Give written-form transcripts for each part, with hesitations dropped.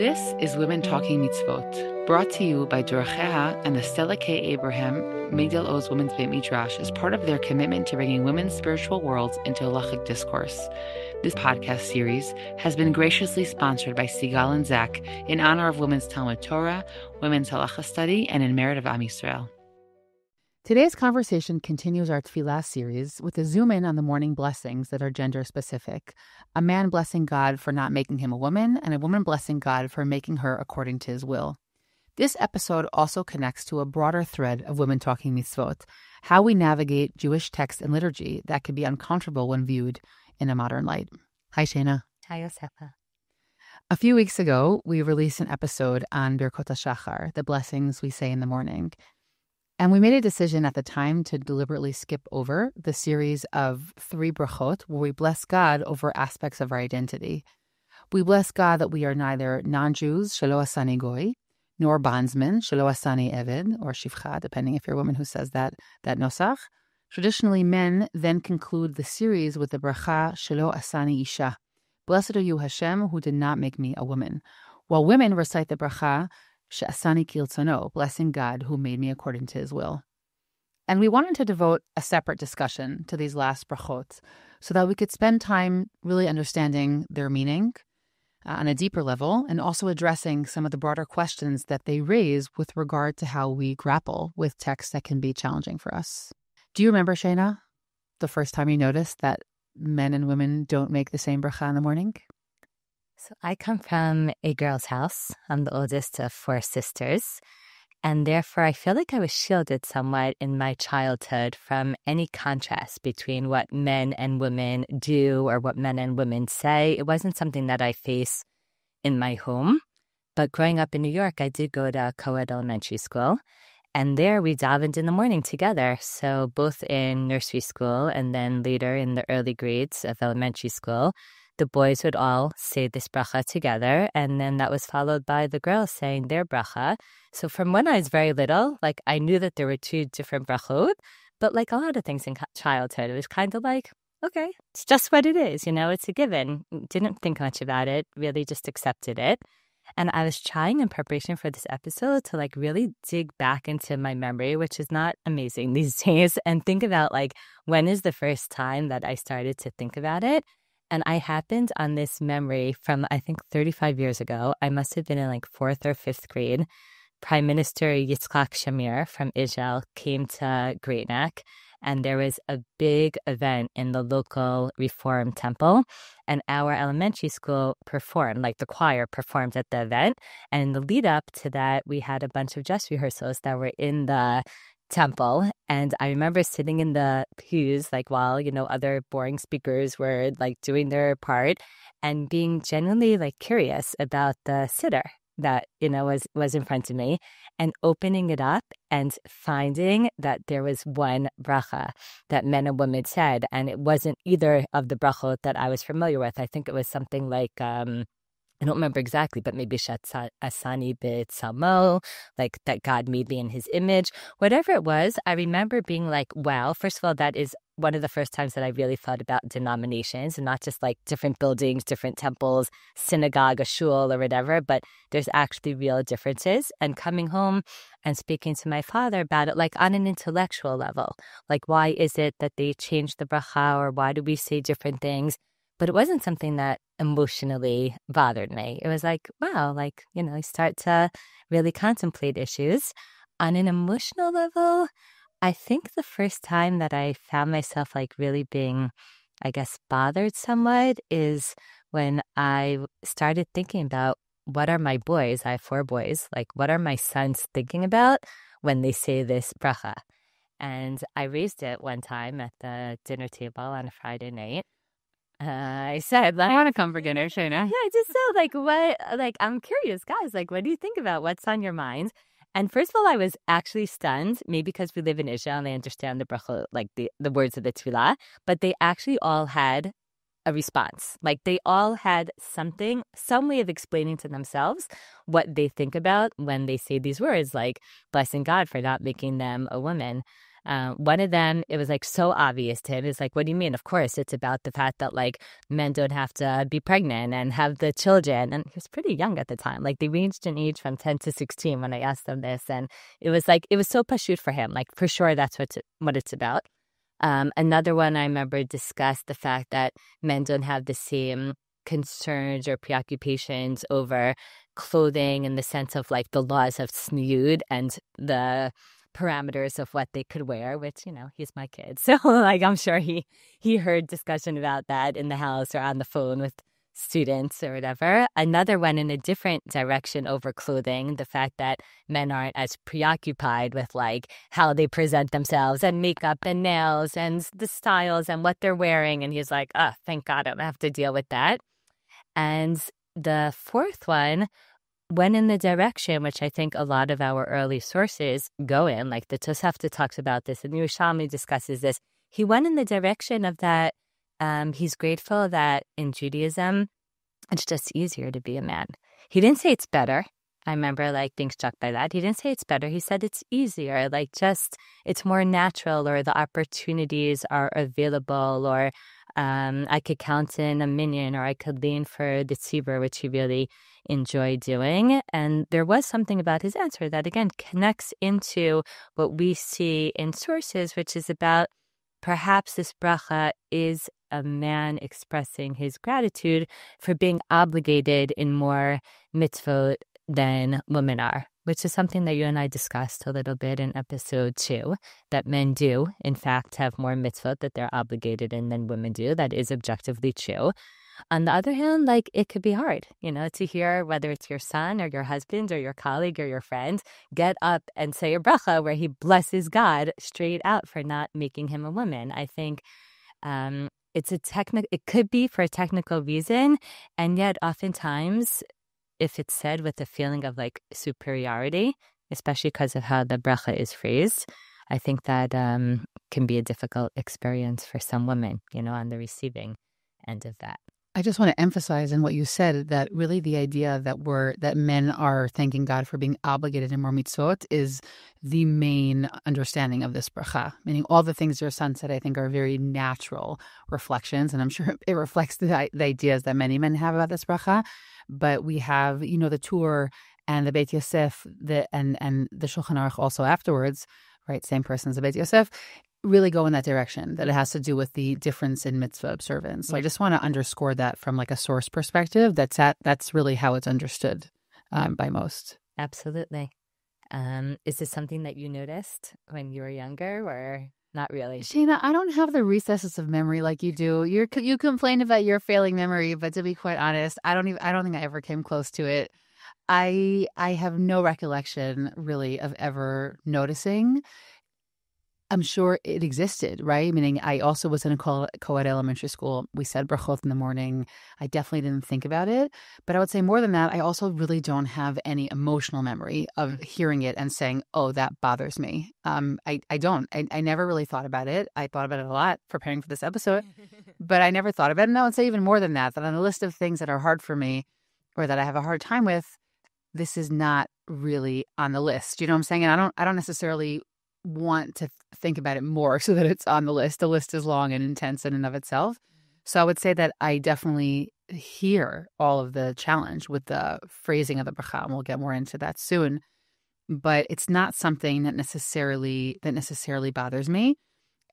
This is Women Talking Mitzvot, brought to you by Dorcheha and the Stella K. Abraham Migdal Oz Women's Beit Midrash as part of their commitment to bringing women's spiritual worlds into halachic discourse. This podcast series has been graciously sponsored by Sigal and Zach in honor of Women's Talmud Torah, Women's Halacha Study, and in merit of Am Yisrael. Today's conversation continues our Tefillah series with a zoom in on the morning blessings that are gender specific. A man blessing God for not making him a woman, and a woman blessing God for making her according to his will. This episode also connects to a broader thread of Women Talking Mitzvot, how we navigate Jewish text and liturgy that can be uncomfortable when viewed in a modern light. Hi, Shana. Hi, Yosefa. A few weeks ago, we released an episode on Birkot HaShachar, the blessings we say in the morning. And we made a decision at the time to deliberately skip over the series of 3 brachot where we bless God over aspects of our identity. We bless God that we are neither non-Jews, She-Asani goy, nor bondsmen, She-Asani eved, or shivcha, depending if you're a woman who says that nosach. Traditionally, men then conclude the series with the bracha She-Asani Isha. Blessed are you, Hashem, who did not make me a woman. While women recite the bracha She-Asani Kirtzono, blessing God who made me according to his will. And we wanted to devote a separate discussion to these last brachot so that we could spend time really understanding their meaning on a deeper level and also addressing some of the broader questions that they raise with regard to how we grapple with texts that can be challenging for us. Do you remember, Shana, the first time you noticed that men and women don't make the same bracha in the morning? So I come from a girl's house. I'm the oldest of 4 sisters. And therefore, I feel like I was shielded somewhat in my childhood from any contrast between what men and women do or what men and women say. It wasn't something that I face in my home. But growing up in New York, I did go to co-ed elementary school. And there we davened in the morning together. So both in nursery school and then later in the early grades of elementary school, the boys would all say this bracha together, and then that was followed by the girls saying their bracha. So from when I was very little, I knew that there were 2 different brachot, but like a lot of things in childhood, it was kind of like, okay, it's just what it is, it's a given. Didn't think much about it, really just accepted it. And I was trying in preparation for this episode to really dig back into my memory, which is not amazing these days, and think about when is the first time that I started to think about it. And I happened on this memory from, I think, 35 years ago. I must have been in 4th or 5th grade. Prime Minister Yitzhak Shamir from Israel came to Great Neck, and there was a big event in the local Reform temple. And our elementary school performed, the choir performed at the event. And in the lead up to that, we had a bunch of dress rehearsals that were in the temple. And I remember sitting in the pews while other boring speakers were doing their part and being genuinely curious about the siddur that was in front of me and opening it up and finding that there was one bracha that men and women said, and it wasn't either of the brachot that I was familiar with. I think it was something I don't remember exactly, but maybe She-Asani b'tzalmo, that God made me in his image. Whatever it was, I remember being wow, first of all, that is one of the first times that I really thought about denominations and not just different buildings, different temples, synagogue, a shul or whatever, but there's actually real differences. And coming home and speaking to my father about it, on an intellectual level, why is it that they changed the bracha or why do we say different things? But it wasn't something that emotionally bothered me. It was wow, you start to really contemplate issues. On an emotional level, I think the first time that I found myself really being, bothered somewhat is when I started thinking about what are my boys, I have 4 boys, what are my sons thinking about when they say this bracha? And I raised it one time at the dinner table on a Friday night. I said, I want to come for dinner, Shana. Yeah, I just said, what, I'm curious, guys, what do you think about what's on your mind? And first of all, I was actually stunned, maybe because we live in Isha and they understand the bracha, the words of the tefillah, but they actually all had a response. They all had some way of explaining to themselves what they think about when they say these words, blessing God for not making them a woman. One of them, it was like so obvious to him. It's like, what do you mean? Of course, it's about the fact that like men don't have to be pregnant and have the children. And he was pretty young at the time. Like they ranged in age from 10 to 16 when I asked them this. And it was like, it was so pashut for him. Like for sure, that's what it's about. Another one I remember discussed the fact that men don't have the same concerns or preoccupations over clothing in the sense of like the laws of snood and the parameters of what they could wear, which, he's my kid. So like I'm sure he heard discussion about that in the house or on the phone with students or whatever. Another one in a different direction over clothing, the fact that men aren't as preoccupied with like how they present themselves and makeup and nails and the styles and what they're wearing. And he's like, oh, thank God I don't have to deal with that. And the fourth one went in the direction which I think a lot of our early sources go in, like the Tosafta talks about this and Yerushalmi discusses this. He went in the direction of that he's grateful that in Judaism, it's just easier to be a man. He didn't say it's better. I remember like being struck by that. He didn't say it's better. He said it's easier, like just it's more natural, or the opportunities are available, or I could count in a minyan, or I could lean for the tzibur, which he really enjoyed doing. And there was something about his answer that, again, connects into what we see in sources, which is about perhaps this bracha is a man expressing his gratitude for being obligated in more mitzvot than women are, which is something that you and I discussed a little bit in episode 2, that men do, in fact, have more mitzvot that they're obligated in than women do. That is objectively true. On the other hand, like it could be hard, to hear whether it's your son or your husband or your colleague or your friend get up and say a bracha where he blesses God straight out for not making him a woman. I think it could be for a technical reason, and yet oftentimes if it's said with a feeling of like superiority, especially because of how the bracha is phrased, I think that can be a difficult experience for some women, on the receiving end of that. I just want to emphasize in what you said that really the idea that men are thanking God for being obligated in more mitzvot is the main understanding of this bracha. Meaning all the things your son said, I think, are very natural reflections, and I'm sure it reflects the ideas that many men have about this bracha. But we have, the Tur and the Beit Yosef, and the Shulchan Aruch also afterwards, right? Same person as the Beit Yosef, really go in that direction, that it has to do with the difference in mitzvah observance. So I just want to underscore that from like a source perspective. That's really how it's understood by most. Absolutely. Is this something that you noticed when you were younger, or not really? Sheena, I don't have the recesses of memory like you do. You complain about your failing memory, but to be quite honest, I don't think I ever came close to it. I have no recollection really of ever noticing. I'm sure it existed, right? Meaning I also was in a co-ed elementary school. We said brachot in the morning. I definitely didn't think about it. But I would say more than that, I also really don't have any emotional memory of hearing it and saying, oh, that bothers me. I don't. I never really thought about it. I thought about it a lot preparing for this episode, but I never thought about it. And I would say even more than that on a list of things that are hard for me or that I have a hard time with, this is not really on the list. You know what I'm saying? And I don't necessarily want to think about it more so that it's on the list. The list is long and intense in and of itself. So I would say that I definitely hear all of the challenge with the phrasing of the bracha, and we'll get more into that soon. But it's not something that necessarily bothers me.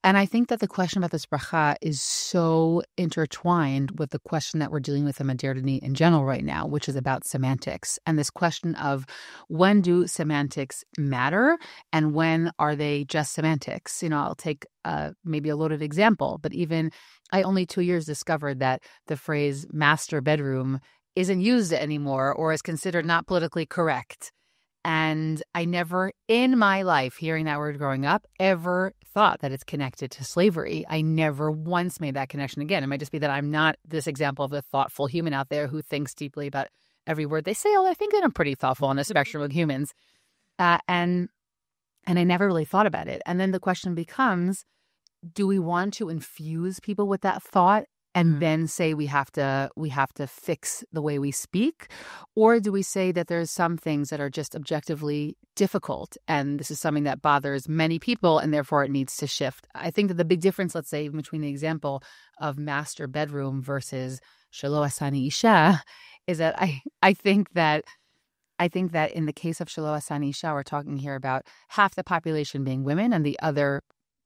And I think that the question about this bracha is so intertwined with the question that we're dealing with in modernity in general right now, which is about semantics. And this question of when do semantics matter and when are they just semantics? I'll take maybe a loaded example, but even I only 2 years discovered that the phrase master bedroom isn't used anymore or is considered not politically correct. And I never in my life, hearing that word growing up, ever thought that it's connected to slavery. I never once made that connection. Again, it might just be that I'm not this example of a thoughtful human out there who thinks deeply about every word they say. Although I think that I'm pretty thoughtful on the spectrum of humans. And I never really thought about it. And then the question becomes, do we want to infuse people with that thought and then say we have to fix the way we speak? Or do we say that there's some things that are just objectively difficult and this is something that bothers many people and therefore it needs to shift? I think that the big difference, let's say, between the example of master bedroom versus She-Asani Isha is that I think that in the case of She-Asani Isha, we're talking here about half the population being women and the other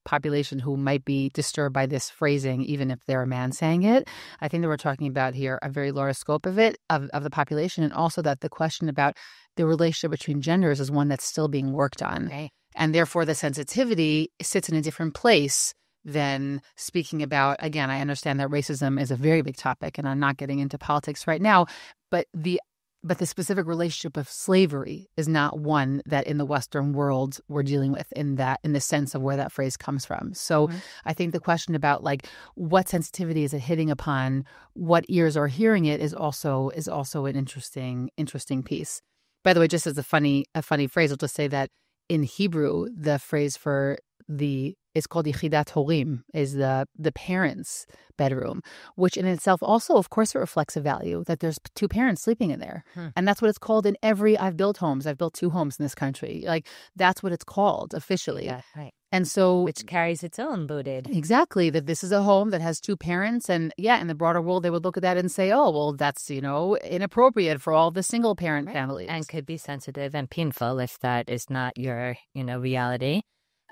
population who might be disturbed by this phrasing, even if they're a man saying it. I think that we're talking about here a very large scope of it, of the population, and also that the question about the relationship between genders is one that's still being worked on. Okay. And therefore, the sensitivity sits in a different place than speaking about, again, I understand that racism is a very big topic, and I'm not getting into politics right now, but the specific relationship of slavery is not one that in the Western world we're dealing with in the sense of where that phrase comes from. So I think the question about like what sensitivity is it hitting upon, what ears are hearing it is also an interesting piece. By the way, just as a funny phrase, I'll just say that in Hebrew, the phrase for it's called Yichidat Horim, is the parents' bedroom, which in itself also, of course, it reflects a value that there's two parents sleeping in there. And that's what it's called in I've built 2 homes in this country. Like, that's what it's called officially. Yeah, right. And so, which carries its own loaded. Exactly, that this is a home that has 2 parents. And yeah, in the broader world, they would look at that and say, oh, well, that's, inappropriate for all the single parent families. And could be sensitive and painful if that is not your, reality.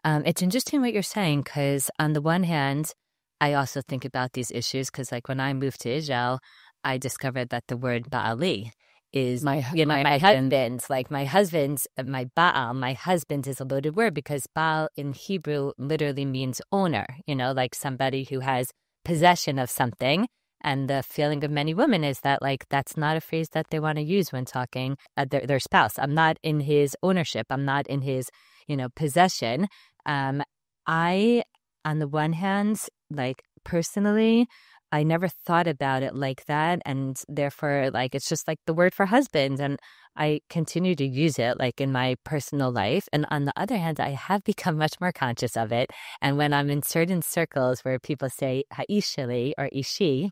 It's interesting what you're saying, because on the one hand, I also think about these issues because, like, when I moved to Israel, I discovered that the word ba'ali is my husband's. Like, my husband's, my ba'al, my husband is a loaded word because ba'al in Hebrew literally means owner, like somebody who has possession of something. And the feeling of many women is that, like, that's not a phrase that they want to use when talking their spouse. I'm not in his ownership. I'm not in his, possession. I, on the one hand, like, personally, I never thought about it like that. And therefore, like, it's just like the word for husband. And I continue to use it, like, in my personal life. And on the other hand, I have become much more conscious of it. And when I'm in certain circles where people say ha'ishali or ishi,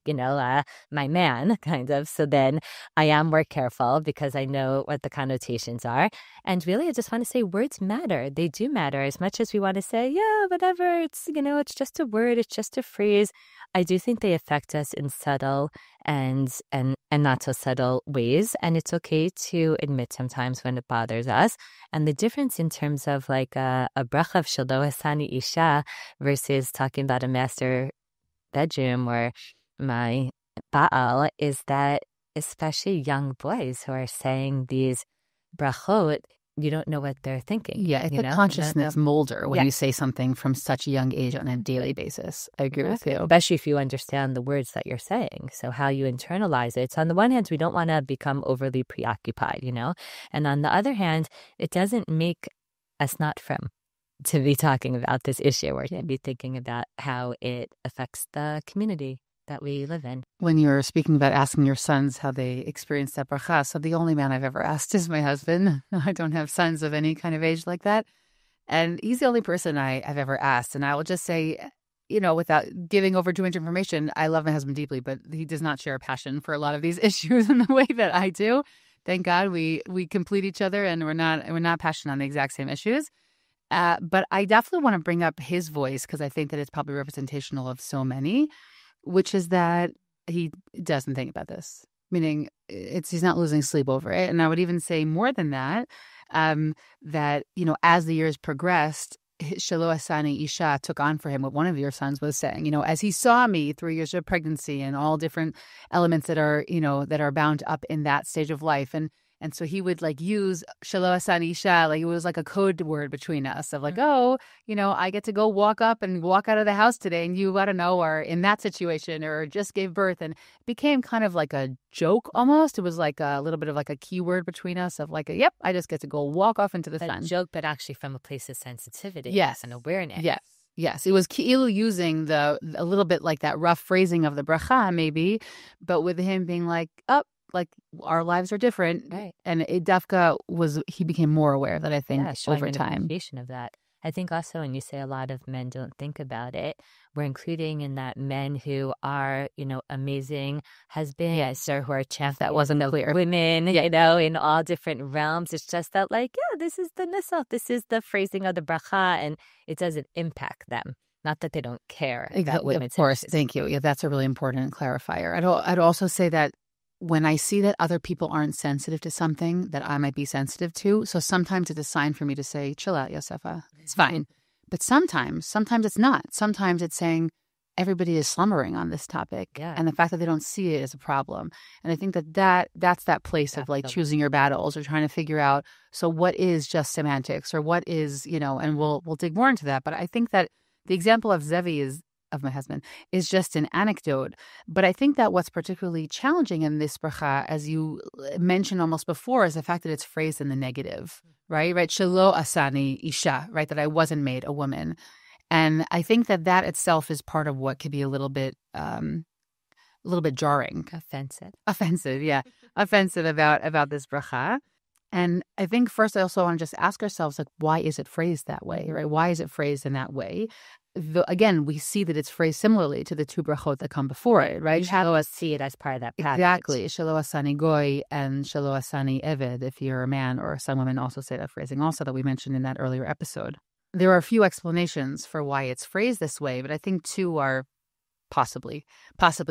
my man, kind of, so then I am more careful because I know what the connotations are. And really, I just want to say words matter. They do matter as much as we want to say, yeah, whatever, it's, it's just a word, it's just a phrase. I do think they affect us in subtle and not so subtle ways. And it's okay to admit sometimes when it bothers us. And the difference in terms of like a bracha of She-Asani Isha versus talking about a master bedroom or my ba'al is that especially young boys who are saying these brachot, you don't know what they're thinking. Yeah, it's a consciousness molder when you say something from such a young age on a daily basis. I agree with you. Especially if you understand the words that you're saying. So how you internalize it. So on the one hand, we don't want to become overly preoccupied, And on the other hand, it doesn't make us not from to be talking about this issue or to be thinking about how it affects the community that we live in. When you're speaking about asking your sons how they experience that bracha, so the only man I've ever asked is my husband. I don't have sons of any kind of age like that. And he's the only person I've ever asked. And I will just say, without giving over too much information, I love my husband deeply, but he does not share a passion for a lot of these issues in the way that I do. Thank God we complete each other and we're not passionate on the exact same issues. But I definitely want to bring up his voice because I think that it's probably representational of so many, which is that he doesn't think about this, meaning he's not losing sleep over it. And I would even say more than that, that, as the years progressed, She-Asani Isha took on for him what one of your sons was saying, as he saw me through years of pregnancy and all different elements that are bound up in that stage of life. And so he would like use She-Asani Isha, like it was like a code word between us of like, I get to go walk up and walk out of the house today and you, I don't know, are in that situation or just gave birth. And it became kind of like a joke almost. It was like a little bit of like a keyword between us of like, yep, I just get to go walk off into the sun. A joke, but actually from a place of sensitivity and awareness. Yes, it was Ki'ilu using a little bit like that rough phrasing of the bracha maybe, but with him being like, like our lives are different. Right. And it Dafka he became more aware of that, I think, over time. Of that. I think also when you say a lot of men don't think about it, we're including in that men who are, amazing husbands or who are champions. That wasn't clear. Women, in all different realms. It's just that this is the nisach, this is the phrasing of the bracha, and it doesn't impact them. Not that they don't care about women's. Of course, thank you. Yeah, that's a really important clarifier. I'd also say that when I see that other people aren't sensitive to something that I might be sensitive to, so sometimes it's a sign for me to say, chill out, Yosefa. It's fine. But sometimes it's not. Sometimes it's saying everybody is slumbering on this topic. Yeah. And the fact that they don't see it is a problem. And I think that's that place of choosing your battles or trying to figure out, so what is just semantics or what is, and we'll dig more into that. But I think that the example of Zevi of my husband is just an anecdote. But I think that what's particularly challenging in this bracha, as you mentioned almost before, is the fact that it's phrased in the negative, right? She-Asani, Isha, right? That I wasn't made a woman. And I think that itself is part of what could be a little bit jarring. Offensive, yeah. Offensive about this bracha. And I think first I also want to just ask ourselves, why is it phrased that way, right? Why is it phrased in that way? Again, we see that it's phrased similarly to the two brachot that come before it, right? You have to see it as part of that package. Exactly. Shelo-Asani goy and Shelo-Asani eved, if you're a man, or some women also say that phrasing also that we mentioned in that earlier episode. There are a few explanations for why it's phrased this way, but I think two are possibly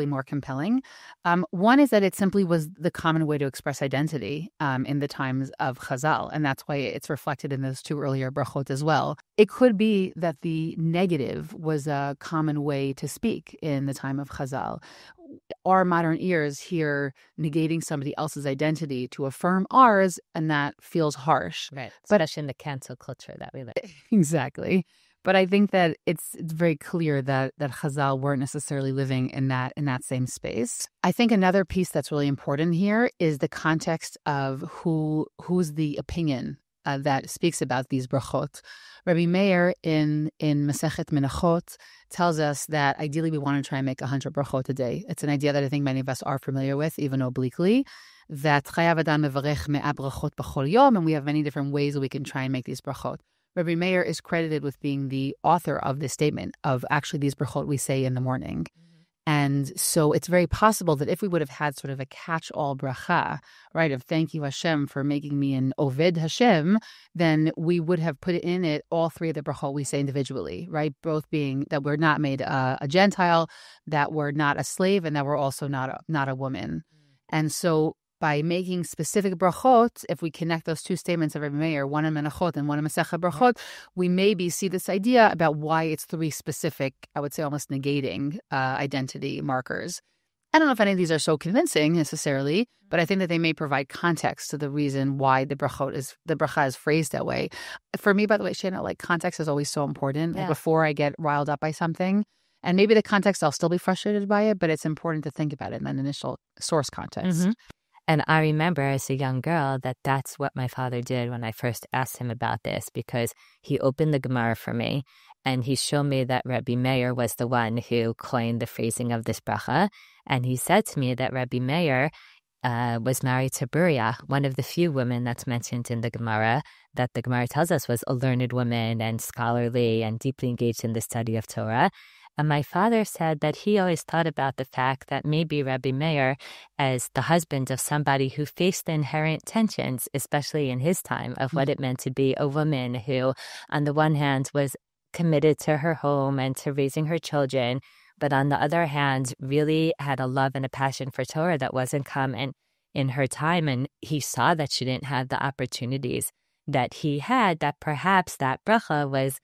more compelling. One is that it simply was the common way to express identity in the times of Chazal, and that's why it's reflected in those two earlier brachot as well. It could be that the negative was a common way to speak in the time of Chazal. Our modern ears hear negating somebody else's identity to affirm ours, and that feels harsh. Right, especially in the cancel culture that we live. Exactly. But I think that it's very clear that Chazal weren't necessarily living in that same space. I think another piece that's really important here is the context of who's the opinion that speaks about these brachot. Rabbi Meir in Masechet Menachot tells us that ideally we want to try and make 100 brachot a day. It's an idea that I think many of us are familiar with, even obliquely, that chayav adam mevarech me'ah brachot b'chol yom, and we have many different ways that we can try and make these brachot. Rabbi Meir is credited with being the author of this statement of actually these brachot we say in the morning. Mm-hmm. And so it's very possible that if we would have had sort of a catch-all bracha, right, of thank you Hashem for making me an Oved Hashem, then we would have put in it all three of the brachot we say individually, right? Both being that we're not made a Gentile, that we're not a slave, and that we're also not a woman. Mm-hmm. And so by making specific brachot, if we connect those two statements of Rabbi Meir, one in Menachot and one in Masechet Brachot, we maybe see this idea about why it's three specific, I would say almost negating identity markers. I don't know if any of these are so convincing necessarily, but I think that they may provide context to the reason why the bracha is phrased that way. For me, by the way, Shana, context is always so important. Yeah. Before I get riled up by something, and maybe the context, I'll still be frustrated by it, but it's important to think about it in that initial source context. Mm-hmm. And I remember as a young girl that's what my father did when I first asked him about this, because he opened the Gemara for me and he showed me that Rabbi Meir was the one who coined the phrasing of this bracha. And he said to me that Rabbi Meir was married to Buria, one of the few women that's mentioned in the Gemara, that the Gemara tells us was a learned woman and scholarly and deeply engaged in the study of Torah. And my father said that he always thought about the fact that maybe Rabbi Meir, as the husband of somebody who faced the inherent tensions, especially in his time, of what it meant to be a woman who, on the one hand, was committed to her home and to raising her children, but on the other hand, really had a love and a passion for Torah that wasn't common in her time. And he saw that she didn't have the opportunities that he had, that perhaps that bracha was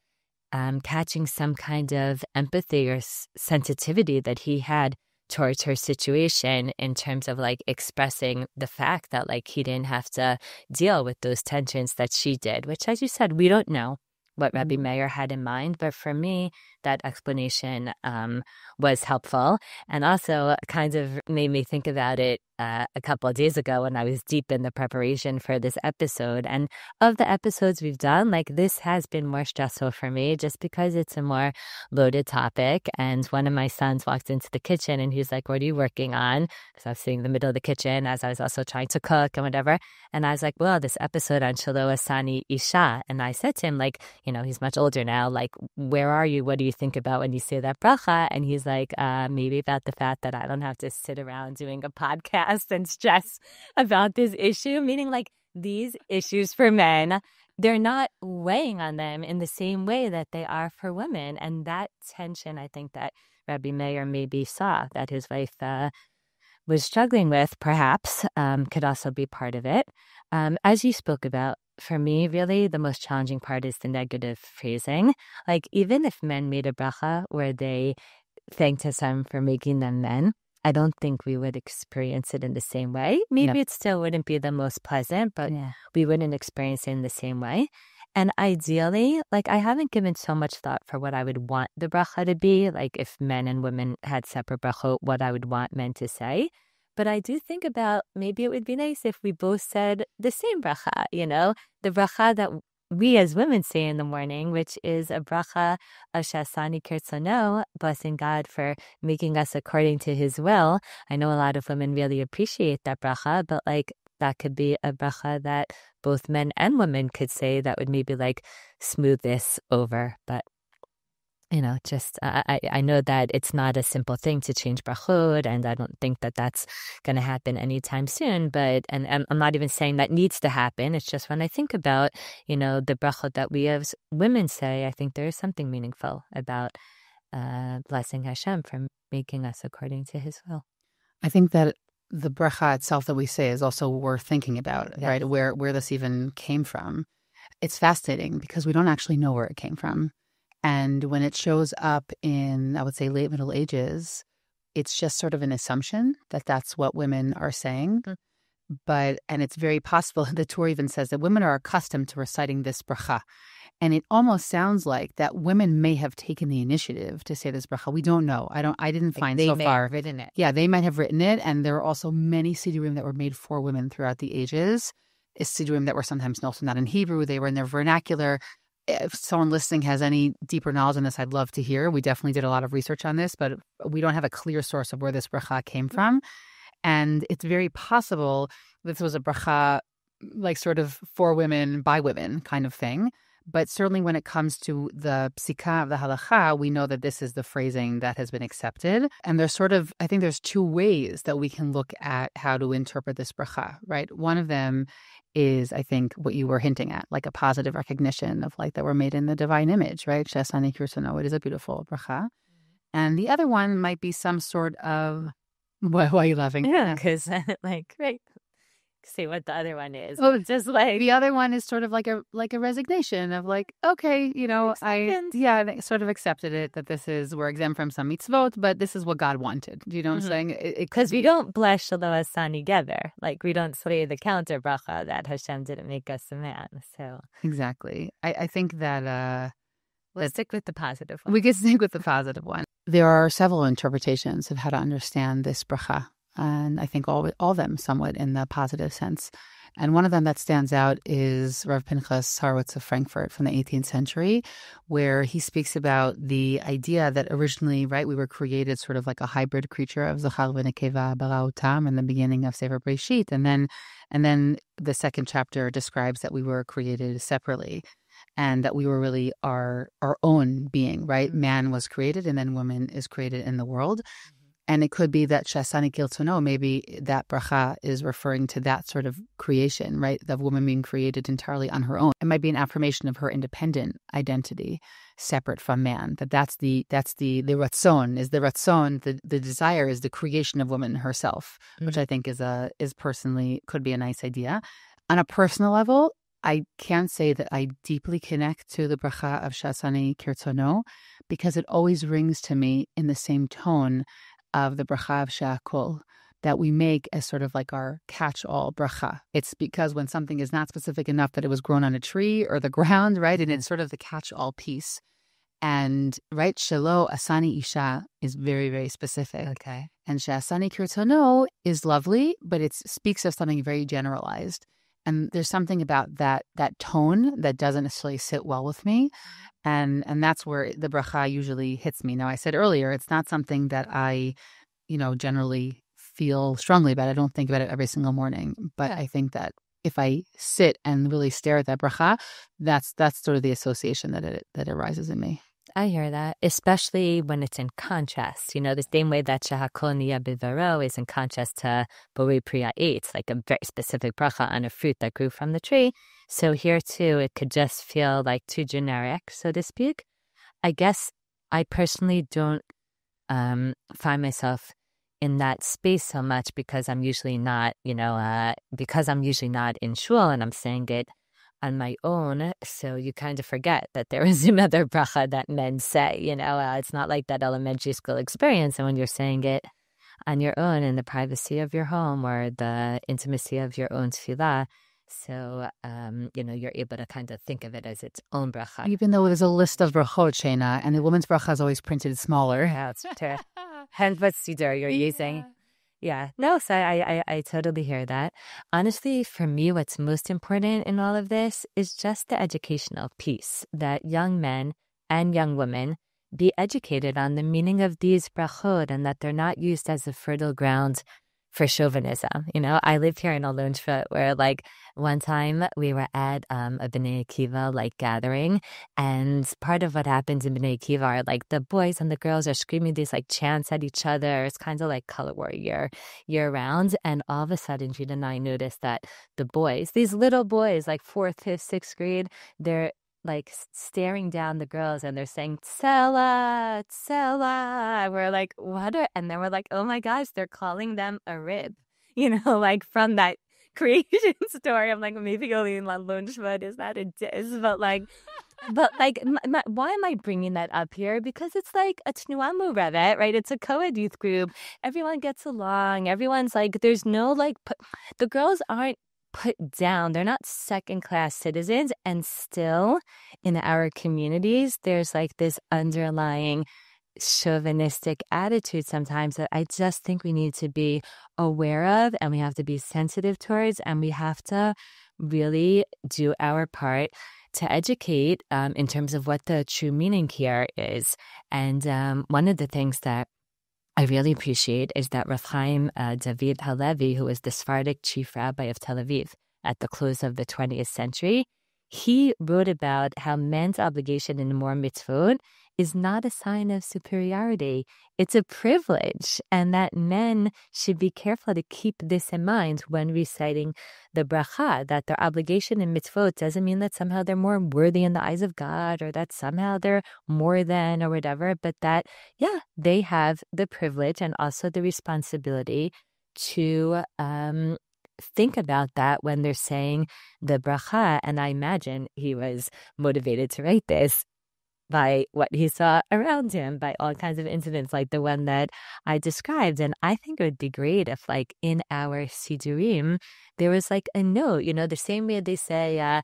catching some kind of empathy or sensitivity that he had towards her situation in terms of expressing the fact that he didn't have to deal with those tensions that she did, which, as you said, we don't know what Rabbi Meir had in mind. But for me, that explanation was helpful and also kind of made me think about it a couple of days ago when I was deep in the preparation for this episode. And of the episodes we've done, like this has been more stressful for me just because it's a more loaded topic. And one of my sons walked into the kitchen and he's like, "What are you working on?" Because I was sitting in the middle of the kitchen as I was also trying to cook and whatever. And I was like, "Well, this episode on She-Asani, Isha." And I said to him, like, he's much older now, like, "Where are you? What do you think about when you say that bracha?" And he's like, maybe about the fact that I don't have to sit around doing a podcast and stress about this issue, meaning like these issues for men, they're not weighing on them in the same way that they are for women. And that tension, I think that Rabbi Meir maybe saw that his wife was struggling with, perhaps, could also be part of it. As you spoke about, for me, really, the most challenging part is the negative phrasing. Like, even if men made a bracha where they thanked Hashem for making them men, I don't think we would experience it in the same way. Maybe it still wouldn't be the most pleasant, but we wouldn't experience it in the same way. And ideally, like, I haven't given so much thought for what I would want the bracha to be, like if men and women had separate brachot, what I would want men to say. But I do think about maybe it would be nice if we both said the same bracha, the bracha that we as women say in the morning, which is a bracha of She-Asani Kirtzono, blessing God for making us according to his will. I know a lot of women really appreciate that bracha, but like that could be a bracha that both men and women could say that would maybe like smooth this over. But I know that it's not a simple thing to change brachot, and I don't think that that's going to happen anytime soon. But and I'm not even saying that needs to happen. It's just when I think about, the brachot that we as women say, I think there is something meaningful about blessing Hashem for making us according to his will. I think that the bracha itself that we say is also worth thinking about, right? Where this even came from. It's fascinating because we don't actually know where it came from. And when it shows up in, I would say, late Middle Ages, it's just sort of an assumption that that's what women are saying. And it's very possible, the Torah even says that women are accustomed to reciting this bracha. And it almost sounds like that women may have taken the initiative to say this bracha. We don't know. I didn't find so far. They may have written it. Yeah, they might have written it. And there are also many sidurim that were made for women throughout the ages. Sidurim that were sometimes also not in Hebrew. They were in their vernacular. If someone listening has any deeper knowledge on this, I'd love to hear. We definitely did a lot of research on this, but we don't have a clear source of where this bracha came from. And it's very possible this was a bracha like sort of for women, by women kind of thing. But certainly when it comes to the psika of the halacha, we know that this is the phrasing that has been accepted. And there's I think there's two ways that we can look at how to interpret this bracha, right? One of them is, I think, what you were hinting at, like a positive recognition of like that we're made in the divine image, right? She-Asani Kirtzono, it is a beautiful bracha. And the other one might be some sort of, why are you laughing? Yeah, because right. See what the other one is. Oh, just like the other one is sort of like a resignation of like, okay, I sort of accepted it that we're exempt from some mitzvot, but this is what God wanted. Do you know what I'm saying? Because we don't bless She-Asani together. Like we don't say the counter bracha that Hashem didn't make us a man. So exactly. I think that let's stick with the positive one. We can stick with the positive one. There are several interpretations of how to understand this bracha. And I think all of them somewhat in the positive sense. And one of them that stands out is Rav Pinchas Horowitz of Frankfurt from the 18th century, where he speaks about the idea that originally, right, we were created sort of like a hybrid creature of Zachar v'Nekeva bara otam in the beginning of Sefer Breshit. And then the second chapter describes that we were created separately and that we were really our own being, right? Man was created and then woman is created in the world. And it could be that She-Asani Kirtzono, maybe that bracha is referring to that sort of creation, right? The woman being created entirely on her own. It might be an affirmation of her independent identity, separate from man. That's the ratzon, the desire is the creation of woman herself, which I think is personally could be a nice idea. On a personal level, I can say that I deeply connect to the bracha of She-Asani Kirtzono because it always rings to me in the same tone of the bracha of She'akol that we make as sort of like our catch-all bracha. It's because when something is not specific enough that it was grown on a tree or the ground, right? And it's sort of the catch-all piece. And right, Shelo, Asani, Isha is very, very specific. Okay. And She-Asani, Kirtzono is lovely, but it speaks of something very generalized. And there's something about that tone that doesn't necessarily sit well with me. And that's where the bracha usually hits me. Now, I said earlier, it's not something that I, generally feel strongly about. I don't think about it every single morning. But I think that if I sit and really stare at that bracha, that's sort of the association that arises in me. I hear that, especially when it's in contrast. The same way that Shehakol Niya Bivaro is in contrast to Borei Priya Eitz, like a very specific bracha on a fruit that grew from the tree. So here too, it could just feel like too generic, so to speak. I guess I personally don't find myself in that space so much because I'm usually not, because I'm usually not in shul and I'm saying it on my own. So you kind of forget that there is another bracha that men say, it's not like that elementary school experience. And when you're saying it on your own in the privacy of your home or the intimacy of your own tefillah, so, you're able to kind of think of it as its own bracha. Even though there's a list of brachot, Shena, and the woman's bracha is always printed smaller. Yeah, that's true. Hence what siddur you're using. Yeah. No, so I totally hear that. Honestly, for me, what's most important in all of this is just the educational piece, that young men and young women be educated on the meaning of these brachot and that they're not used as a fertile ground for chauvinism. I live here in Olunshva where one time we were at a B'nai Akiva gathering, and part of what happens in B'nai Akiva are the boys and the girls are screaming these chants at each other. It's kind of like color war year round. And all of a sudden, Jude and I noticed that the boys, these little boys, 4th, 5th, 6th grade, they're staring down the girls and they're saying Tsela, Tsela. We're like, what? And then we're like, oh my gosh, they're calling them a rib, from that creation story. I'm like, maybe only in Lunchwood is that a diss, but why am I bringing that up here? Because it's like a Tnuah Murevet, right? It's a co-ed youth group. Everyone gets along. Everyone's there's no the girls aren't put down. They're not second-class citizens. And still in our communities, there's this underlying chauvinistic attitude sometimes that I just think we need to be aware of and we have to be sensitive towards, and we have to really do our part to educate in terms of what the true meaning here is. And one of the things that I really appreciate is that Rav Chaim David Halevi, who was the Sephardic chief rabbi of Tel Aviv at the close of the 20th century, he wrote about how men's obligation in more mitzvot is not a sign of superiority. It's a privilege, and that men should be careful to keep this in mind when reciting the bracha, that their obligation in mitzvot doesn't mean that somehow they're more worthy in the eyes of God or that somehow they're more than or whatever, but that, they have the privilege and also the responsibility to think about that when they're saying the bracha. And I imagine he was motivated to write this by what he saw around him, by all kinds of incidents like the one that I described. And I think it would be great if in our Sidurim, there was a note, the same way they say,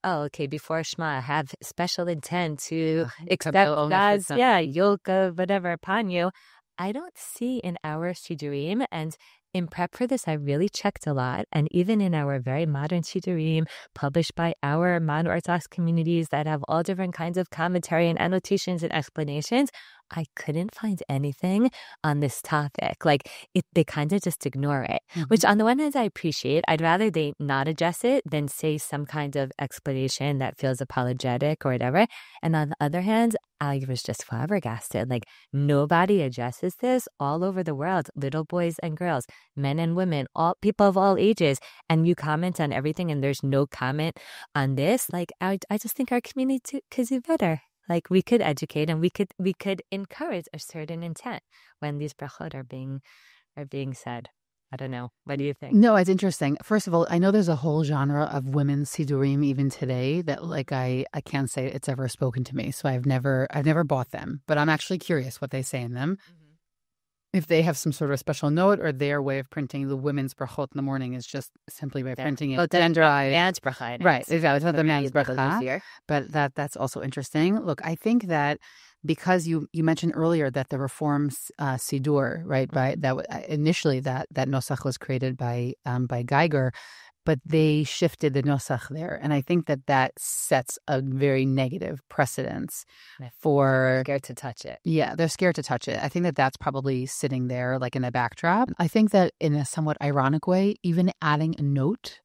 okay, before Shema, have special intent to accept God's, yoke of whatever upon you. I don't see in our Sidurim, and in prep for this, I really checked a lot. And even in our very modern Sidurim, published by our modern Orthodox communities that have all different kinds of commentary and annotations and explanations, I couldn't find anything on this topic. They kind of just ignore it, which on the one hand I appreciate. I'd rather they not address it than say some kind of explanation that feels apologetic or whatever. And on the other hand, I was just flabbergasted. Nobody addresses this all over the world, little boys and girls, men and women, all people of all ages. And you comment on everything and there's no comment on this. I just think our community could do better. We could educate and we could encourage a certain intent when these brachot are being said. I don't know. What do you think? No, it's interesting. First of all, I know there's a whole genre of women's sidurim even today that I can't say it's ever spoken to me. So I've never bought them, but I'm actually curious what they say in them. if they have some sort of special note or their way of printing the women's brachot in the morning is just simply by printing it standardized. Man's bracha. Right, exactly. It's not the man's bracha, easier. but that's also interesting. Look, I think that because you mentioned earlier that the Reforms Sidur, right, by that initially that nosach was created by Geiger, but they shifted the nosach there, and I think that sets a very negative precedence for scared to touch it. Yeah, they're scared to touch it. I think that's probably sitting there like in a backdrop. I think that in a somewhat ironic way, even adding a note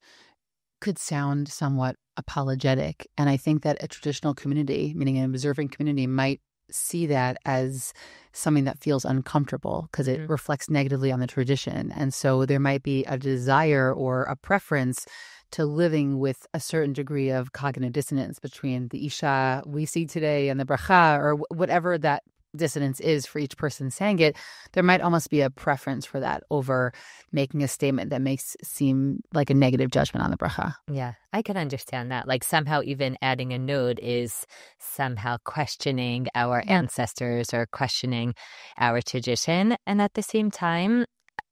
could sound somewhat apologetic, and I think that a traditional community, meaning an observing community, might see that as something that feels uncomfortable because it reflects negatively on the tradition. And so there might be a desire or a preference to living with a certain degree of cognitive dissonance between the Isha we see today and the bracha, or whatever that dissonance is for each person saying it. There might almost be a preference for that over making a statement that makes seem like a negative judgment on the bracha. Yeah, I can understand that. Like somehow even adding a node is somehow questioning our ancestors or questioning our tradition. And at the same time,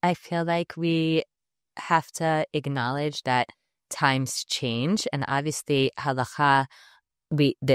I feel like we have to acknowledge that times change, and obviously halacha,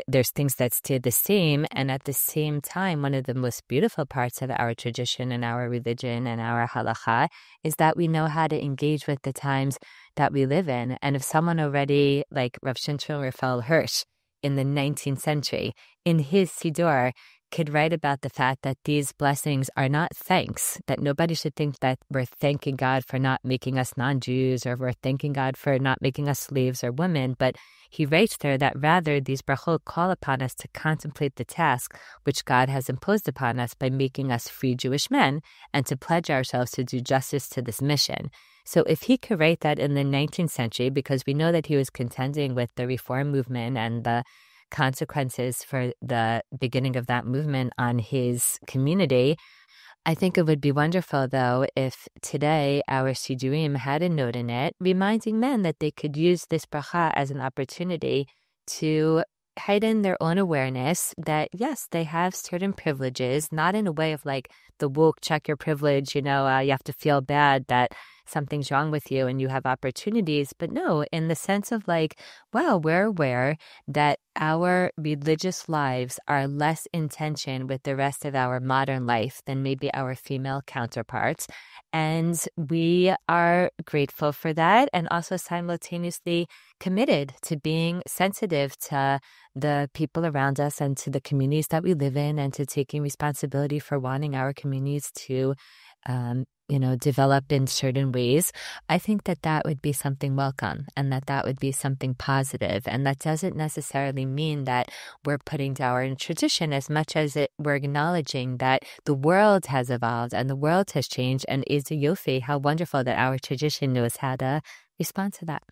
there's things that stay the same, and at the same time, one of the most beautiful parts of our tradition and our religion and our halacha is that we know how to engage with the times that we live in. And if someone already, like Rav Shimshon Raphael Hirsch in the 19th century, in his Siddur, could write about the fact that these blessings are not thanks, that nobody should think that we're thanking God for not making us non-Jews or we're thanking God for not making us slaves or women, but he writes there that rather these brachot call upon us to contemplate the task which God has imposed upon us by making us free Jewish men and to pledge ourselves to do justice to this mission. So if he could write that in the 19th century, because we know that he was contending with the Reform movement and the consequences for the beginning of that movement on his community, I think it would be wonderful, though, if today our Sidurim had a note in it reminding men that they could use this bracha as an opportunity to heighten their own awareness that, yes, they have certain privileges, not in a way of like the woke check your privilege, you have to feel bad that something's wrong with you and you have opportunities, but no, in the sense of like, wow, we're aware that our religious lives are less in tension with the rest of our modern life than maybe our female counterparts. And we are grateful for that and also simultaneously committed to being sensitive to the people around us and to the communities that we live in and to taking responsibility for wanting our communities to develop in certain ways. I think that would be something welcome and that would be something positive. And that doesn't necessarily mean that we're putting down our tradition as much as we're acknowledging that the world has evolved and the world has changed, and is a yofi, how wonderful that our tradition knows how to respond to that.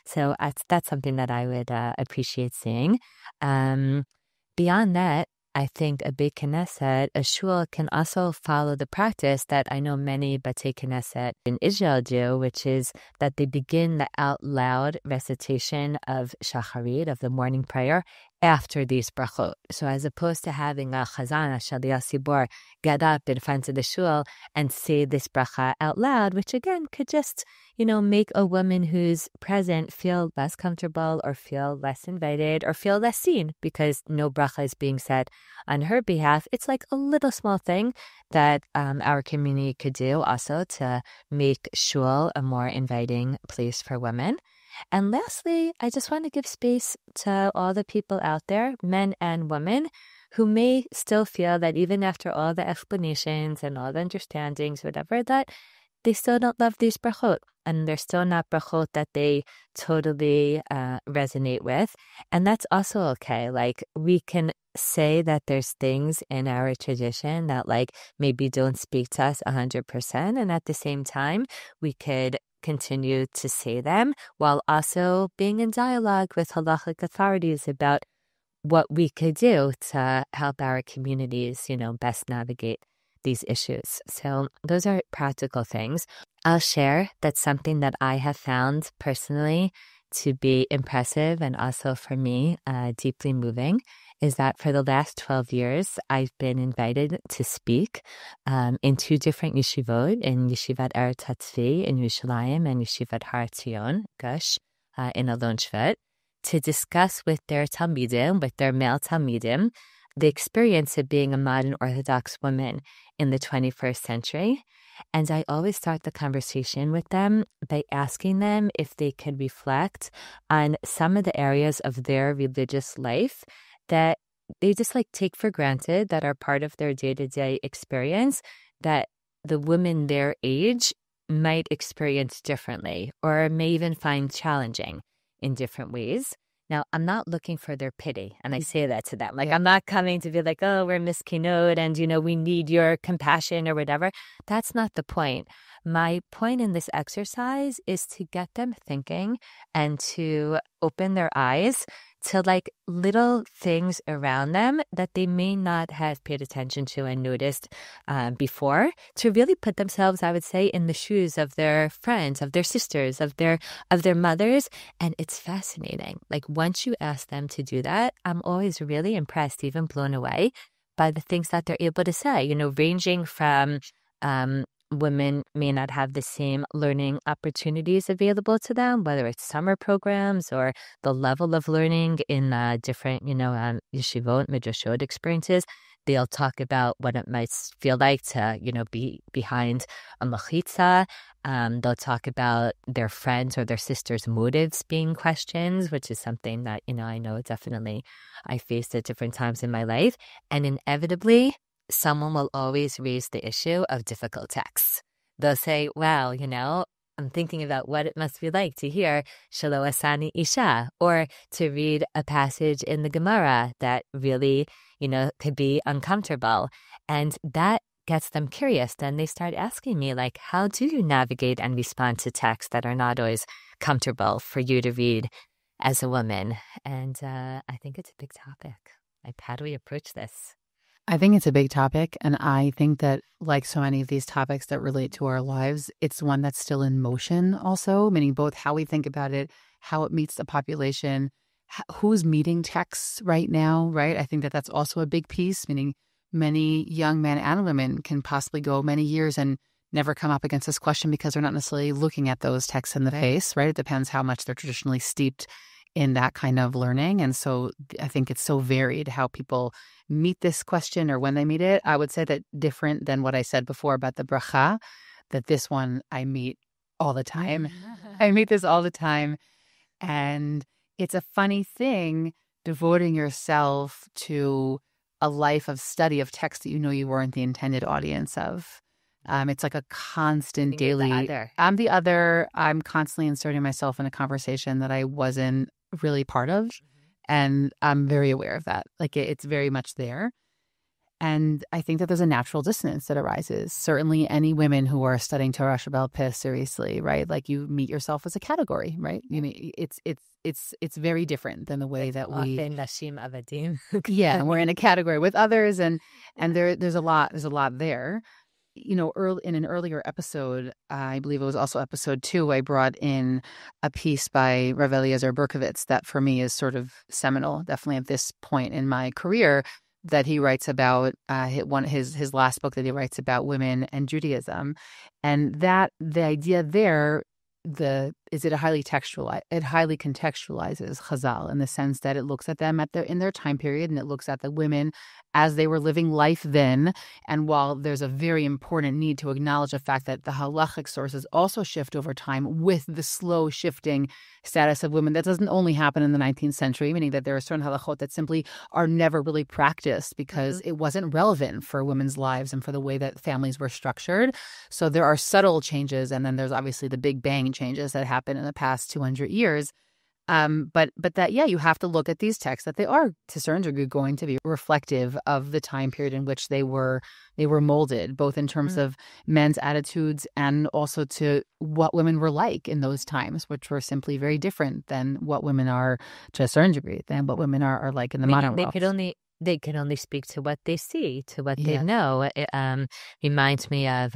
So that's something that I would appreciate seeing. Beyond that, I think a Beit Knesset, a shul, can also follow the practice that I know many Batei Knesset in Israel do, which is that they begin the out loud recitation of Shacharit, of the morning prayer, after these brachot. So as opposed to having a chazan, a shaliach sibor, get up in front of the shul and say this bracha out loud, which again could just, make a woman who's present feel less comfortable or feel less invited or feel less seen because no bracha is being said on her behalf. It's like a little small thing that our community could do also to make shul a more inviting place for women. And lastly, I just want to give space to all the people out there, men and women, who may still feel that even after all the explanations and all the understandings, whatever, that they still don't love these brachot. And they're still not brachot that they totally resonate with. And that's also okay. Like, we can say that there's things in our tradition that like maybe don't speak to us 100%. And at the same time, we could continue to say them while also being in dialogue with halachic authorities about what we could do to help our communities, best navigate these issues. So those are practical things. I'll share that something that I have found personally to be impressive and also for me deeply moving is that for the last 12 years, I've been invited to speak in 2 different yeshivot, in Yeshivat Eretz Hatzvi in Yerushalayim and Yeshivat Har Tzion, Gush, in Alon Shvet, to discuss with their Talmidim, with their male Talmidim, the experience of being a modern Orthodox woman in the 21st century. And I always start the conversation with them by asking them if they can reflect on some of the areas of their religious life that they just take for granted, that are part of their day-to-day experience, that the women their age might experience differently or may even find challenging in different ways. Now, I'm not looking for their pity, and I say that to them. I'm not coming to be like, oh, we're miskinot and, we need your compassion or whatever. That's not the point. My point in this exercise is to get them thinking and to open their eyes to little things around them that they may not have paid attention to and noticed before, to really put themselves, I would say, in the shoes of their friends, of their sisters, of their mothers. And it's fascinating. Once you ask them to do that, I'm always really impressed, even blown away by the things that they're able to say, ranging from women may not have the same learning opportunities available to them, whether it's summer programs or the level of learning in different, yeshivot, midrashot experiences. They'll talk about what it might feel like to, be behind a machitza. They'll talk about their friends or their sisters' motives being questions, which is something that, I know definitely I faced at different times in my life. And inevitably, someone will always raise the issue of difficult texts. They'll say, wow, I'm thinking about what it must be like to hear She-Asani Isha, or to read a passage in the Gemara that really, could be uncomfortable. And that gets them curious. Then they start asking me, how do you navigate and respond to texts that are not always comfortable for you to read as a woman? And I think it's a big topic. How do we approach this? I think it's a big topic, and I think that, like so many of these topics that relate to our lives, it's one that's still in motion also, meaning both how we think about it, how it meets the population, who's meeting texts right now, right? I think that that's also a big piece, meaning many young men and women can possibly go many years and never come up against this question because they're not necessarily looking at those texts in the face, right? It depends how much they're traditionally steeped in that kind of learning. And so I think it's so varied how people meet this question or when they meet it. I would say that different than what I said before about the bracha, that this one I meet all the time. I meet this all the time. And it's a funny thing devoting yourself to a life of study of text that you weren't the intended audience of. It's like a constant daily. I'm the other. I'm constantly inserting myself in a conversation that I wasn't really part of. And I'm very aware of that. It's very much there. And I think that there's a natural dissonance that arises. Certainly any women who are studying Torah Shabbat Peh seriously, right? You meet yourself as a category, right? It's very different than the way that we Nashim Avadim. Yeah, and we're in a category with others, and there's a lot there. In an earlier episode, I believe it was also episode 2, I brought in a piece by Rav Eliezer Berkovitz that for me is sort of seminal, definitely at this point in my career, that he writes about his last book that he writes about women and Judaism, and that the idea there, it highly contextualizes Chazal in the sense that it looks at them in their time period, and it looks at the women as they were living life then. And while there's a very important need to acknowledge the fact that the halachic sources also shift over time with the slow shifting status of women, that doesn't only happen in the 19th century, meaning that there are certain halachot that simply are never really practiced because it wasn't relevant for women's lives and for the way that families were structured. So there are subtle changes, and then there's obviously the big bang changes that happen in the past 200 years. But that, you have to look at these texts, that they are to a certain degree going to be reflective of the time period in which they were molded, both in terms of men's attitudes and also to what women were like in those times, which were simply very different than what women are to a certain degree, than what women are like in the modern world. They can only speak to what they see, to what they know. It reminds me of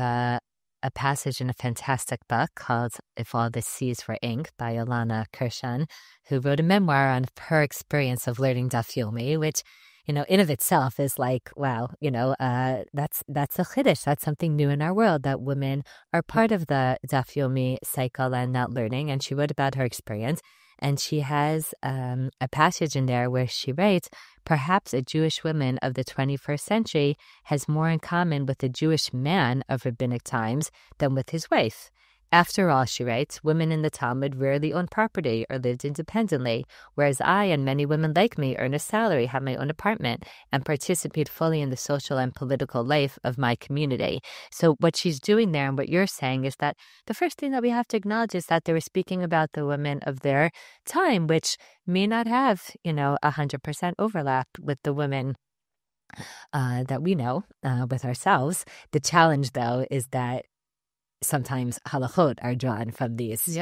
a passage in a fantastic book called If All the Seas Were Ink by Alana Kirshan, who wrote a memoir on her experience of learning Daf Yomi, which in of itself is like, wow, that's a chiddush. That's something new in our world, that women are part of the Daf Yomi cycle and not learning. And she wrote about her experience. And she has a passage in there where she writes, perhaps a Jewish woman of the 21st century has more in common with a Jewish man of rabbinic times than with his wife. After all, she writes, women in the Talmud rarely owned property or lived independently, whereas I and many women like me earn a salary, have my own apartment, and participate fully in the social and political life of my community. So what she's doing there and what you're saying is that the first thing that we have to acknowledge is that they were speaking about the women of their time, which may not have, 100% overlap with the women that we know with ourselves. The challenge, though, is that sometimes halachot are drawn from these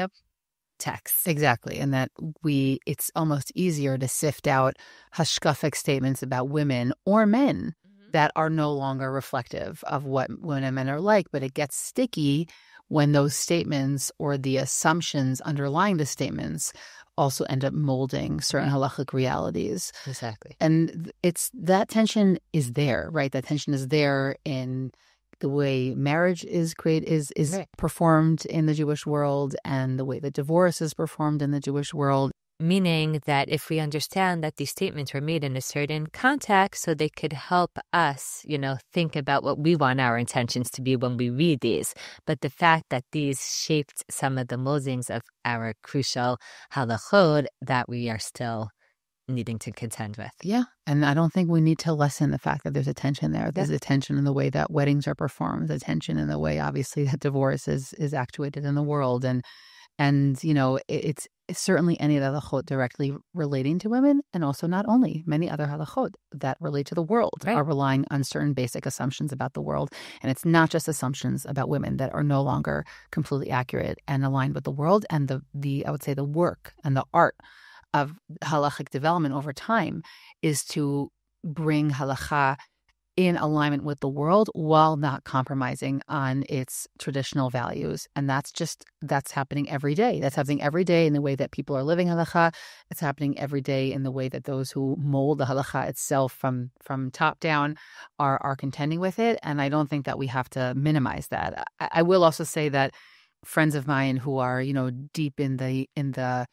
texts. Exactly. And that it's almost easier to sift out hashkafic statements about women or men that are no longer reflective of what women and men are like. But it gets sticky when those statements or the assumptions underlying the statements also end up molding certain halachic realities. Exactly. And that tension is there, right? That tension is there in the way marriage is performed in the Jewish world and the way that divorce is performed in the Jewish world. Meaning that if we understand that these statements were made in a certain context, so they could help us, think about what we want our intentions to be when we read these. But the fact that these shaped some of the moldings of our crucial halachot that we are still needing to contend with. Yeah. And I don't think we need to lessen the fact that there's a tension there. There's a tension in the way that weddings are performed, a tension in the way, obviously, that divorce is actuated in the world. And it's certainly any of the halachot directly relating to women, and also not only many other halachot that relate to the world are relying on certain basic assumptions about the world. And it's not just assumptions about women that are no longer completely accurate and aligned with the world. And I would say the work and the art of halachic development over time is to bring halacha in alignment with the world while not compromising on its traditional values. And that's happening every day. That's happening every day in the way that people are living halacha. It's happening every day in the way that those who mold the halacha itself from top down are contending with it. And I don't think that we have to minimize that. I will also say that friends of mine who are, deep in the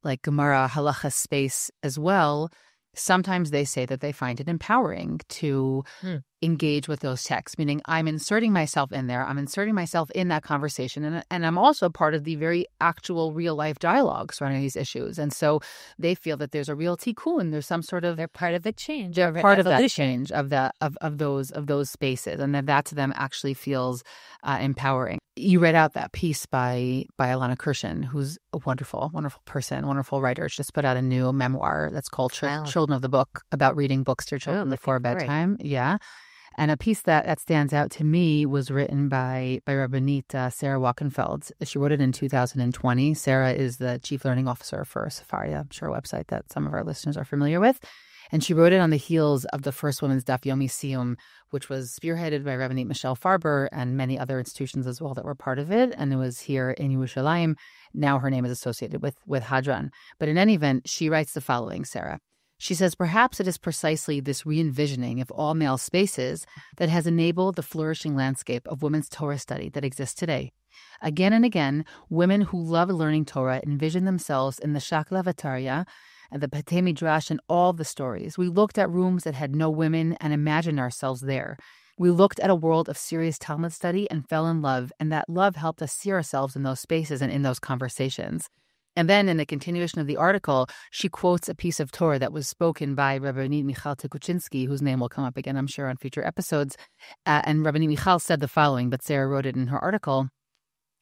like Gemara halacha space as well, sometimes they say that they find it empowering to engage with those texts, meaning I'm inserting myself in there. I'm inserting myself in that conversation. And I'm also part of the very actual real life dialogue surrounding these issues. And so they feel that there's a real tikkun. There's some sort of, they're part of the change. They're part of that change of those spaces. And that to them actually feels empowering. You read out that piece by Alana Kirshen, who's a wonderful, wonderful person, wonderful writer. She just put out a new memoir that's called Children of the Book, about reading books to your children before bedtime. Yeah. And a piece that stands out to me was written by Rabbanit Sarah Wachenfeld. She wrote it in 2020. Sarah is the chief learning officer for Sefaria, I'm sure a website that some of our listeners are familiar with. And she wrote it on the heels of the first Women's Daf Yomi Siyum, which was spearheaded by Rabbanit Michelle Farber and many other institutions as well that were part of it. And it was here in Yerushalayim. Now her name is associated with Hadran. But in any event, she writes the following, Sarah. She says, perhaps it is precisely this re-envisioning of all male spaces that has enabled the flourishing landscape of women's Torah study that exists today. Again and again, women who love learning Torah envision themselves in the Shakla Vataria and the Patei Midrash and all the stories. We looked at rooms that had no women and imagined ourselves there. We looked at a world of serious Talmud study and fell in love, and that love helped us see ourselves in those spaces and in those conversations. And then in the continuation of the article, she quotes a piece of Torah that was spoken by Rabbanit Michal Tukuchinsky, whose name will come up again, I'm sure, on future episodes. And Rabbanit Michal said the following, but Sarah wrote it in her article,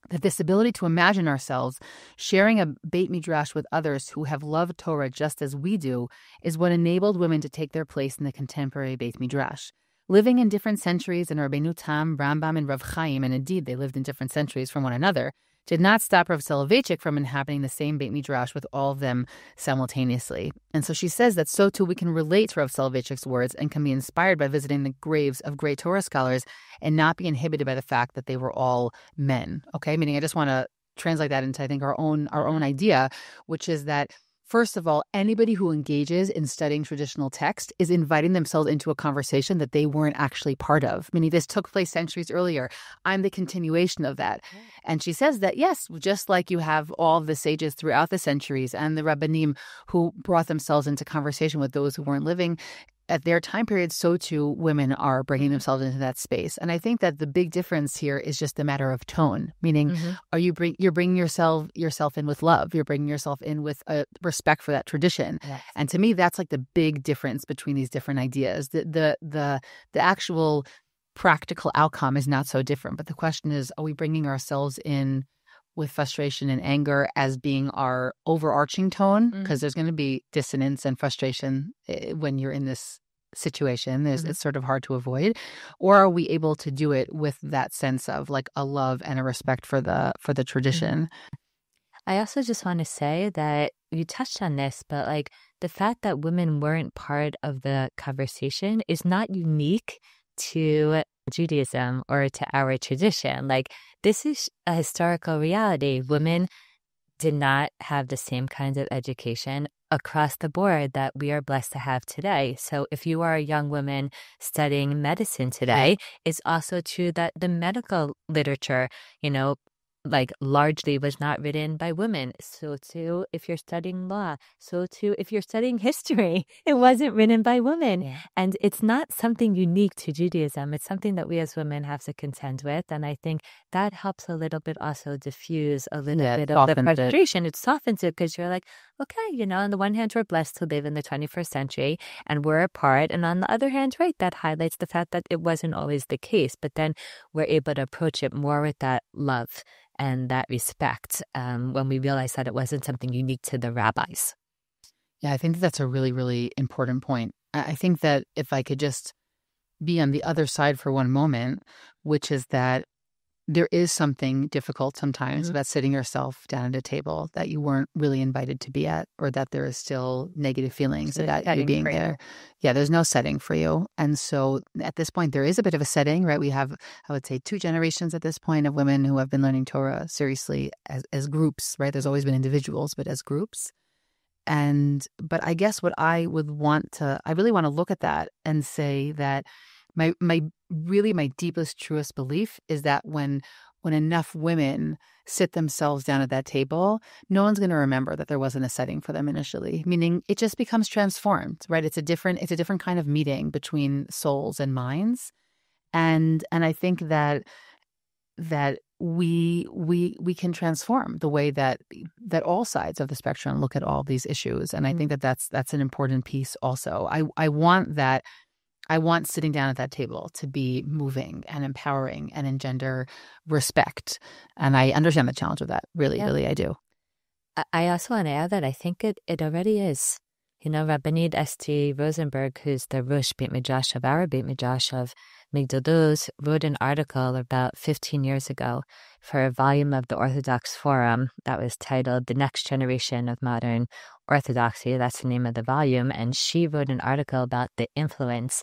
that this ability to imagine ourselves sharing a Beit Midrash with others who have loved Torah just as we do is what enabled women to take their place in the contemporary Beit Midrash. Living in different centuries in Rabbeinu Tam, Rambam, and Rav Chaim, and indeed they lived in different centuries from one another, did not stop Rav Soloveitchik from inhabiting the same Beit Midrash with all of them simultaneously. And so she says that so too we can relate to Rav Soloveitchik's words and can be inspired by visiting the graves of great Torah scholars and not be inhibited by the fact that they were all men. Okay, meaning I just want to translate that into, I think, our own idea, which is that first of all, anybody who engages in studying traditional text is inviting themselves into a conversation that they weren't actually part of, meaning this took place centuries earlier. I'm the continuation of that. And she says that, yes, just like you have all of the sages throughout the centuries and the Rabbanim who brought themselves into conversation with those who weren't living at their time period, so too women are bringing themselves into that space. And I think that the big difference here is just a matter of tone, meaning are you're bringing yourself in with love, you're bringing yourself in with a respect for that tradition. Yes. And to me, that's like the big difference between these different ideas. The actual practical outcome is not so different, but the question is, are we bringing ourselves in with frustration and anger as being our overarching tone? Because there's going to be dissonance and frustration when you're in this situation. It's sort of hard to avoid. Or are we able to do it with that sense of like a love and a respect for the tradition? I also just want to say that you touched on this, but like the fact that women weren't part of the conversation is not unique to Judaism or to our tradition. Like, this is a historical reality. Women did not have the same kinds of education across the board that we are blessed to have today. So if you are a young woman studying medicine today, it's also true that the medical literature, like largely was not written by women. So too, if you're studying law, so too, if you're studying history, it wasn't written by women. Yeah. And it's not something unique to Judaism. It's something that we as women have to contend with. And I think that helps a little bit also diffuse a little bit of the frustration. It softens it because you're like, okay, on the one hand, we're blessed to live in the 21st century and we're apart. And on the other hand, right, that highlights the fact that it wasn't always the case. But then we're able to approach it more with that love and that respect when we realize that it wasn't something unique to the rabbis. Yeah, I think that's a really, really important point. I think that if I could just be on the other side for one moment, which is that there is something difficult sometimes about sitting yourself down at a table that you weren't really invited to be at, or that there is still negative feelings about you being there. Yeah, there's no setting for you. And so at this point, there is a bit of a setting, right? We have, I would say, 2 generations at this point of women who have been learning Torah seriously as groups, right? There's always been individuals, but as groups. But I guess what I really want to look at that and say that my deepest, truest belief is that when enough women sit themselves down at that table, no one's going to remember that there wasn't a setting for them initially. Meaning, it just becomes transformed, right? It's a different kind of meeting between souls and minds, and I think that we can transform the way that all sides of the spectrum look at all these issues, and I think that that's an important piece. Also, I want that. I want sitting down at that table to be moving and empowering and engender respect. And I understand the challenge of that. Really, really, I do. I also want to add that I think it already is. Rabbanit Esti Rosenberg, who's the Rosh Beit Midrash of our Beit Midrash of Migdal Uz, wrote an article about 15 years ago for a volume of the Orthodox Forum that was titled The Next Generation of Modern Orthodoxy. That's the name of the volume. And she wrote an article about the influence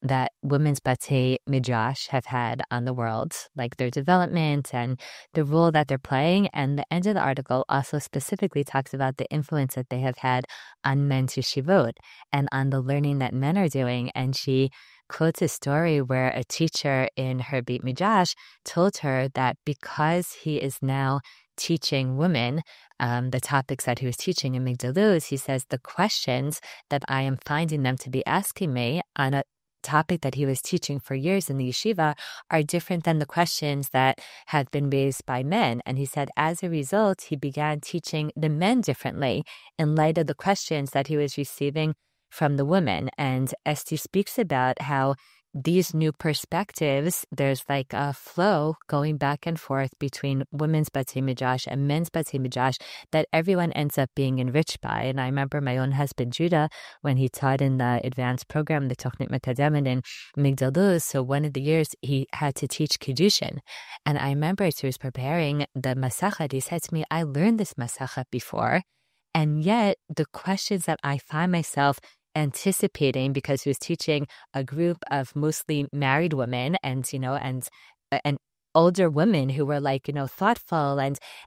that women's Batei Midrash have had on the world, like their development and the role that they're playing. And the end of the article also specifically talks about the influence that they have had on men's yeshivot and on the learning that men are doing. And she quotes a story where a teacher in her Beit Midrash told her that because he is now teaching women the topics that he was teaching in Migdal Uz, he says the questions that I am finding them to be asking me on a topic that he was teaching for years in the yeshiva are different than the questions that had been raised by men. And he said, as a result, he began teaching the men differently in light of the questions that he was receiving from the women. And Esti speaks about how these new perspectives, there's like a flow going back and forth between women's Batei Midrash and men's Batei Midrash that everyone ends up being enriched by. And I remember my own husband, Judah, when he taught in the advanced program, the Tochnit Mekademet in Migdal Uz. So one of the years he had to teach Kiddushin. And I remember as he was preparing the Masachet, he said to me, I learned this Masachet before. And yet the questions that I find myself anticipating, because he was teaching a group of mostly married women and older women who were like, thoughtful.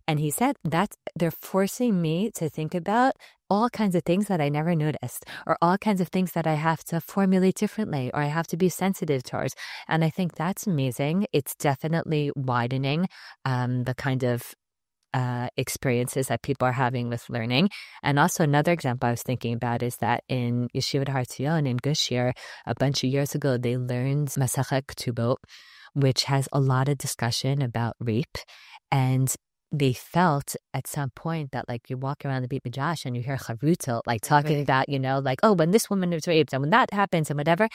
And he said that they're forcing me to think about all kinds of things that I never noticed, or all kinds of things that I have to formulate differently, or I have to be sensitive towards. And I think that's amazing. It's definitely widening the kind of experiences that people are having with learning. And also another example I was thinking about is that in Yeshivat Har Tzion in Gushir, a bunch of years ago, they learned Masachet Ketubot, which has a lot of discussion about rape. And they felt at some point that like you walk around the Beit Midrash and you hear Charutot like talking about, like, oh, when this woman was raped and when that happens and whatever.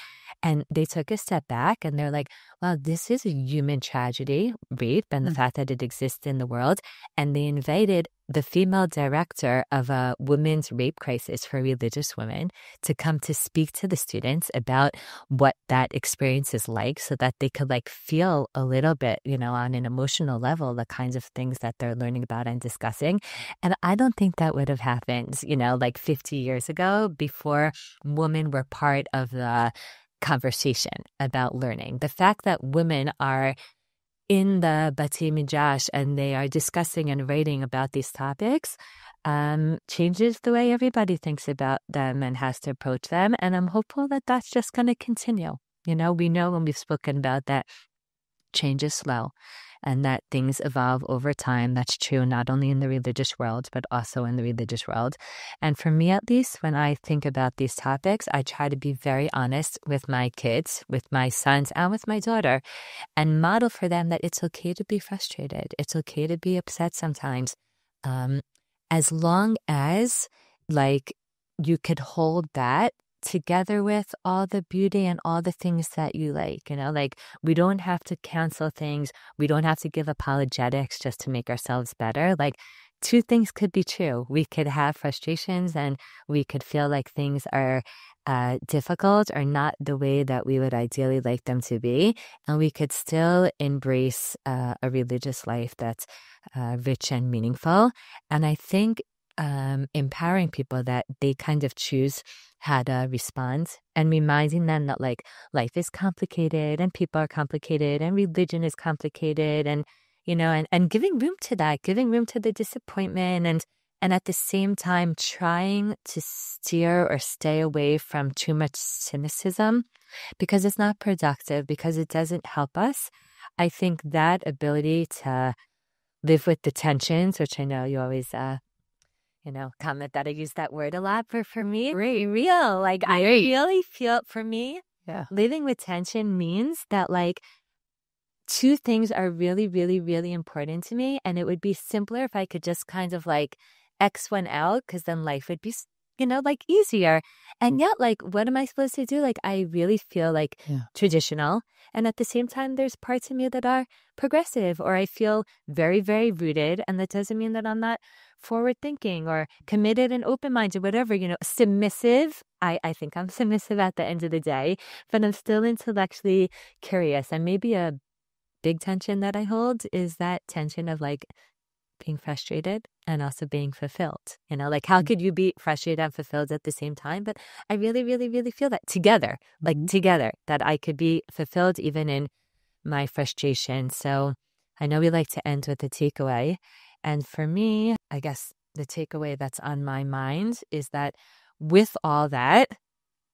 And they took a step back and they're like, wow, this is a human tragedy, rape, and the fact that it exists in the world. And they invited the female director of a women's rape crisis for religious women to come to speak to the students about what that experience is like, so that they could like feel a little bit, on an emotional level, the kinds of things that they're learning about and discussing. And I don't think that would have happened, like 50 years ago, before women were part of the conversation about learning. The fact that women are in the Batei Midrash and they are discussing and writing about these topics changes the way everybody thinks about them and has to approach them. And I'm hopeful that that's just going to continue. We know when we've spoken about that change is slow and that things evolve over time. That's true not only in the religious world, but also in the religious world. And for me, at least, when I think about these topics, I try to be very honest with my kids, with my sons, and with my daughter, and model for them that it's okay to be frustrated. It's okay to be upset sometimes. As long as, like, you could hold that together with all the beauty and all the things that you like, like we don't have to cancel things. We don't have to give apologetics just to make ourselves better. Like two things could be true. We could have frustrations and we could feel like things are difficult or not the way that we would ideally like them to be. And we could still embrace a religious life that's rich and meaningful. And I think empowering people that they kind of choose how to respond and reminding them that like life is complicated and people are complicated and religion is complicated and and giving room to that, giving room to the disappointment and at the same time trying to steer or stay away from too much cynicism because it's not productive, because it doesn't help us. I think that ability to live with the tensions, which I know you always comment that I use that word a lot, but for me, very real. Like, I really feel, for me, living with tension means that, like, two things are really, really, really important to me. And it would be simpler if I could just kind of, like, X one out, because then life would be, like, easier. And yet, like, what am I supposed to do? Like, I really feel, like, traditional. And at the same time, there's parts of me that are progressive, or I feel very, very rooted. And that doesn't mean that I'm not forward thinking or committed and open-minded, whatever, submissive. I think I'm submissive at the end of the day, but I'm still intellectually curious. And maybe a big tension that I hold is that tension of like being frustrated and also being fulfilled. Like how could you be frustrated and fulfilled at the same time? But I really, really, really feel that together, that I could be fulfilled even in my frustration. So I know we like to end with a takeaway. And for me, I guess the takeaway that's on my mind is that with all that,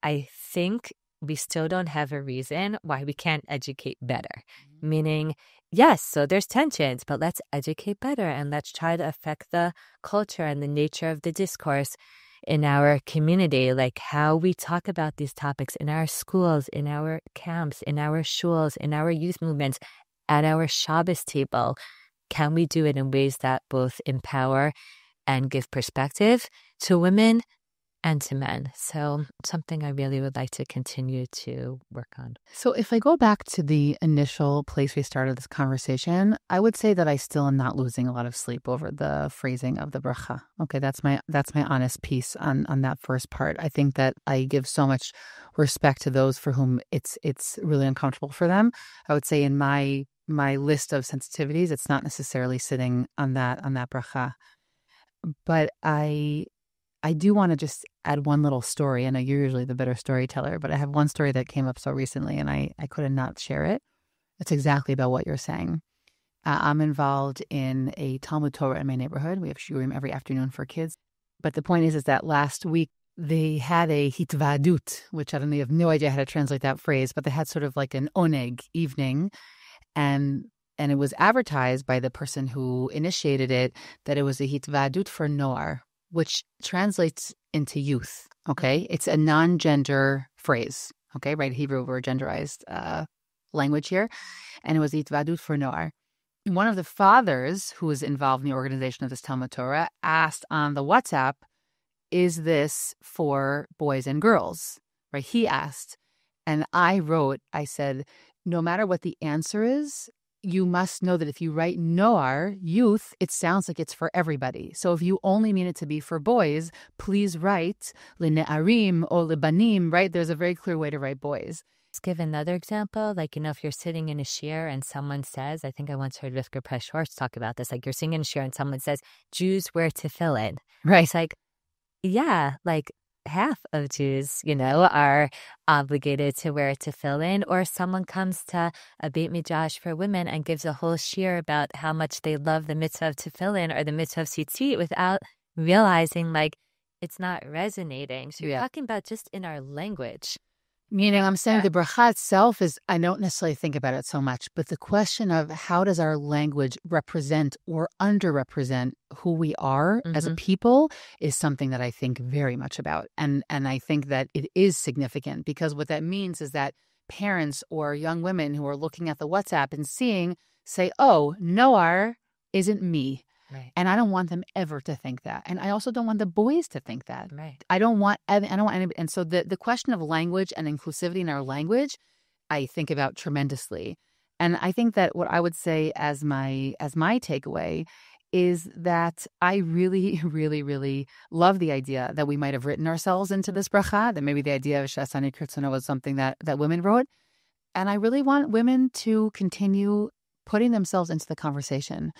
I think we still don't have a reason why we can't educate better. Meaning, yes, so there's tensions, but let's educate better and let's try to affect the culture and the nature of the discourse in our community, like how we talk about these topics in our schools, in our camps, in our shuls, in our youth movements, at our Shabbos table. Can we do it in ways that both empower and give perspective to women and to men? So something I really would like to continue to work on. So if I go back to the initial place we started this conversation, I would say that I still am not losing a lot of sleep over the phrasing of the bracha. Okay, that's my honest piece on that first part. I think that I give so much respect to those for whom it's really uncomfortable for them. I would say in my list of sensitivities, it's not necessarily sitting on that bracha. But I do want to just add one little story. I know you're usually the better storyteller, but I have one story that came up so recently and I couldn't not share it. It's exactly about what you're saying. I'm involved in a Talmud Torah in my neighborhood. We have shiurim every afternoon for kids. But the point is that last week they had a hitvadut, which I don't know, you have no idea how to translate that phrase, but they had sort of like an oneg evening. And it was advertised by the person who initiated it that it was a hitvadut for noar, which translates into youth. Okay. It's a non-gender phrase. Okay. Right. Hebrew, we're genderized language here. And it was hitvadut for noar. One of the fathers who was involved in the organization of this Talmud Torah asked on the WhatsApp, is this for boys and girls? Right? He asked. And I said, no matter what the answer is, you must know that if you write noar, youth, it sounds like it's for everybody. So if you only mean it to be for boys, please write line'arim or libanim, right? There's a very clear way to write boys. Let's give another example. Like, if you're sitting in a shiur and someone says, I think I once heard Rivka Press-Schwartz talk about this, like you're sitting in a shiur and someone says, Jews wear tefillin. Right. It's like, yeah, like half of Jews, are obligated to wear tefillin, or someone comes to a Beit Midrash for women and gives a whole shiur about how much they love the mitzvah of tefillin or the mitzvah of tzitzit without realizing, like, it's not resonating. So you're talking about just in our language. Meaning, I'm saying the bracha itself is, I don't necessarily think about it so much, but the question of how does our language represent or underrepresent who we are as a people is something that I think very much about. And I think that it is significant, because what that means is that parents or young women who are looking at the WhatsApp and say, oh, noar isn't me. Right. And I don't want them ever to think that. And I also don't want the boys to think that. Right. I don't want anybody. And so the question of language and inclusivity in our language, I think about tremendously. And I think that what I would say as my takeaway is that I really, really, really love the idea that we might have written ourselves into this bracha, that maybe the idea of She-Asani Kirtzono was something that women wrote. And I really want women to continue putting themselves into the conversation.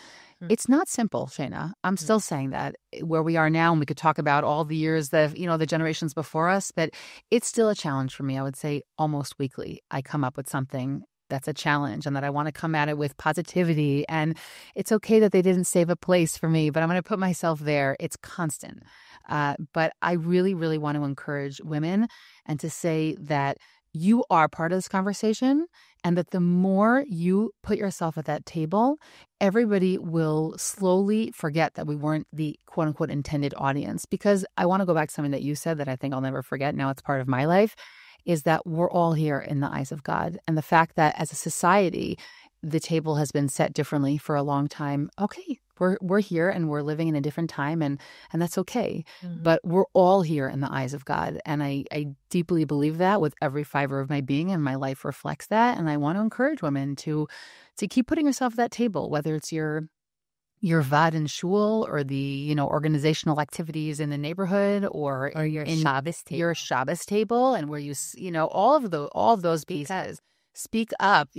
It's not simple, Shayna. I'm still saying that where we are now, and we could talk about all the years that, the generations before us, but it's still a challenge for me. I would say almost weekly, I come up with something that's a challenge and that I want to come at it with positivity. And it's okay that they didn't save a place for me, but I'm going to put myself there. It's constant. But I really, really want to encourage women and to say that you are part of this conversation, and that the more you put yourself at that table, everybody will slowly forget that we weren't the quote unquote intended audience. Because I want to go back to something that you said that I think I'll never forget. Now it's part of my life, is that we're all here in the eyes of God. And the fact that as a society, the table has been set differently for a long time. Okay, we're here and we're living in a different time, and that's okay. But we're all here in the eyes of God. And I deeply believe that with every fiber of my being, and my life reflects that. And I want to encourage women to keep putting yourself at that table, whether it's your vad in shul, or the organizational activities in the neighborhood, or your Shabbos table. Your Shabbos table, and where you all of those pieces. Speak up,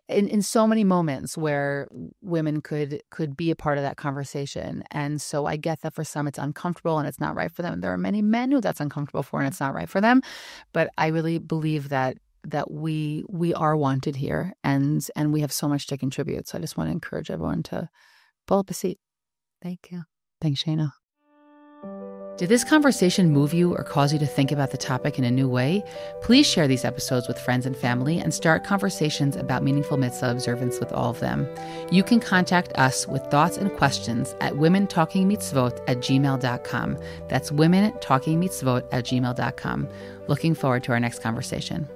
in so many moments where women could be a part of that conversation. And so I get that for some it's uncomfortable and it's not right for them. There are many men who that's uncomfortable for and it's not right for them. But I really believe that we are wanted here, and we have so much to contribute. So I just want to encourage everyone to pull up a seat. Thank you. Thanks, Shayna. Did this conversation move you or cause you to think about the topic in a new way? Please share these episodes with friends and family and start conversations about meaningful mitzvah observance with all of them. You can contact us with thoughts and questions at womentalkingmitzvot@gmail.com. That's womentalkingmitzvot@gmail.com. Looking forward to our next conversation.